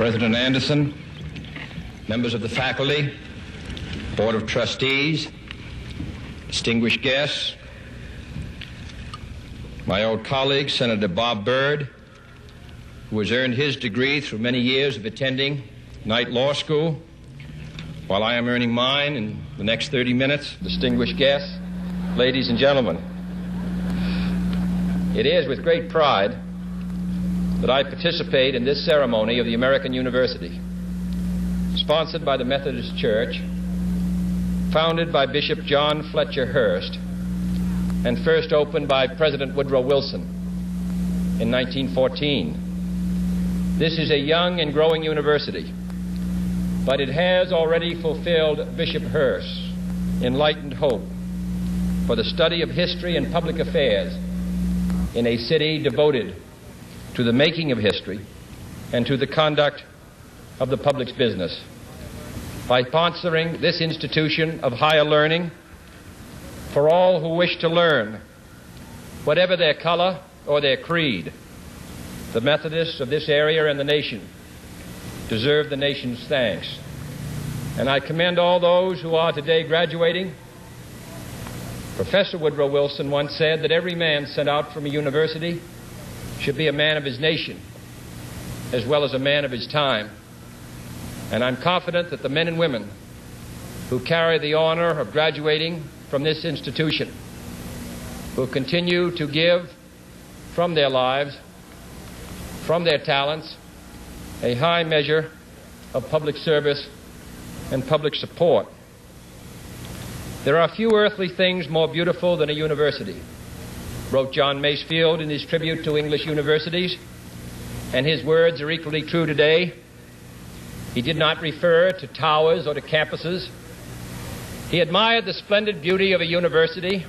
President Anderson, members of the faculty, Board of Trustees, distinguished guests, my old colleague, Senator Bob Byrd, who has earned his degree through many years of attending Knight Law School, while I am earning mine in the next 30 minutes, distinguished guests, ladies and gentlemen. It is with great pride that I participate in this ceremony of the American University, sponsored by the Methodist Church, founded by Bishop John Fletcher Hurst, and first opened by President Woodrow Wilson in 1914. This is a young and growing university, but it has already fulfilled Bishop Hurst's enlightened hope for the study of history and public affairs in a city devoted to the making of history and to the conduct of the public's business. By sponsoring this institution of higher learning for all who wish to learn, whatever their color or their creed, the Methodists of this area and the nation deserve the nation's thanks. And I commend all those who are today graduating. Professor Woodrow Wilson once said that every man sent out from a university should be a man of his nation as well as a man of his time. And I'm confident that the men and women who carry the honor of graduating from this institution will continue to give from their lives, from their talents, a high measure of public service and public support. There are few earthly things more beautiful than a university, wrote John Masefield in his tribute to English universities, and his words are equally true today. He did not refer to towers or to campuses. He admired the splendid beauty of a university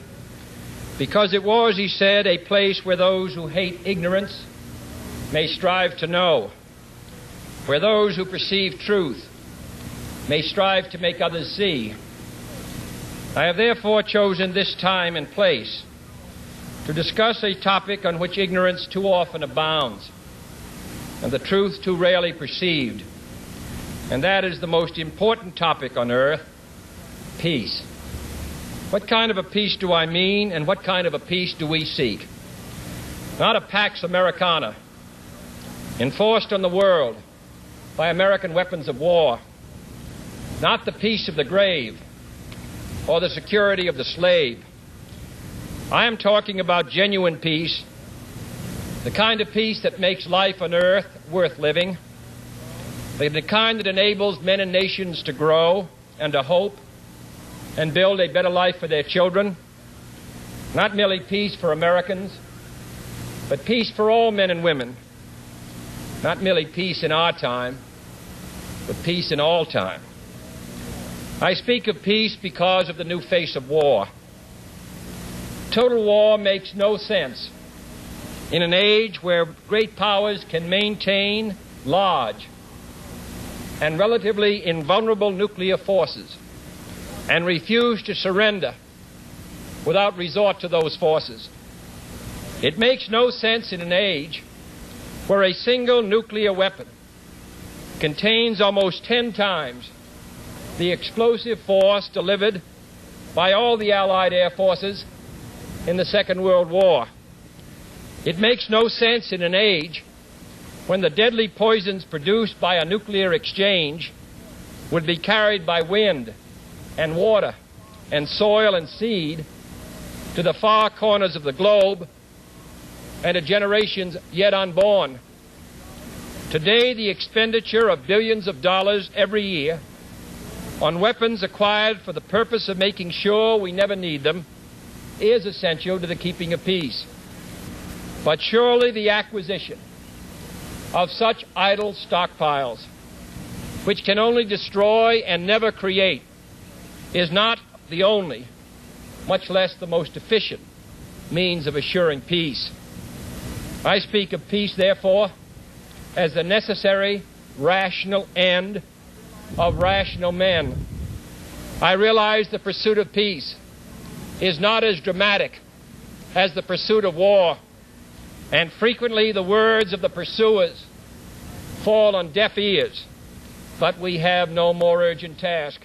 because it was, he said, a place where those who hate ignorance may strive to know, where those who perceive truth may strive to make others see. I have therefore chosen this time and place to discuss a topic on which ignorance too often abounds and the truth too rarely perceived, and that is the most important topic on earth: peace. What kind of a peace do I mean, and what kind of a peace do we seek? Not a Pax Americana enforced on the world by American weapons of war, not the peace of the grave or the security of the slave. I am talking about genuine peace, the kind of peace that makes life on earth worth living, the kind that enables men and nations to grow and to hope and build a better life for their children. Not merely peace for Americans, but peace for all men and women. Not merely peace in our time, but peace in all time. I speak of peace because of the new face of war. Total war makes no sense in an age where great powers can maintain large and relatively invulnerable nuclear forces and refuse to surrender without resort to those forces. It makes no sense in an age where a single nuclear weapon contains almost 10 times the explosive force delivered by all the Allied air forces in the Second World War. It makes no sense in an age when the deadly poisons produced by a nuclear exchange would be carried by wind and water and soil and seed to the far corners of the globe and to generations yet unborn. Today, the expenditure of billions of dollars every year on weapons acquired for the purpose of making sure we never need them is essential to the keeping of peace. But surely the acquisition of such idle stockpiles, which can only destroy and never create, is not the only, much less the most efficient, means of assuring peace. I speak of peace, therefore, as the necessary, rational end of rational men. I realize the pursuit of peace is not as dramatic as the pursuit of war, and frequently the words of the pursuers fall on deaf ears, but we have no more urgent task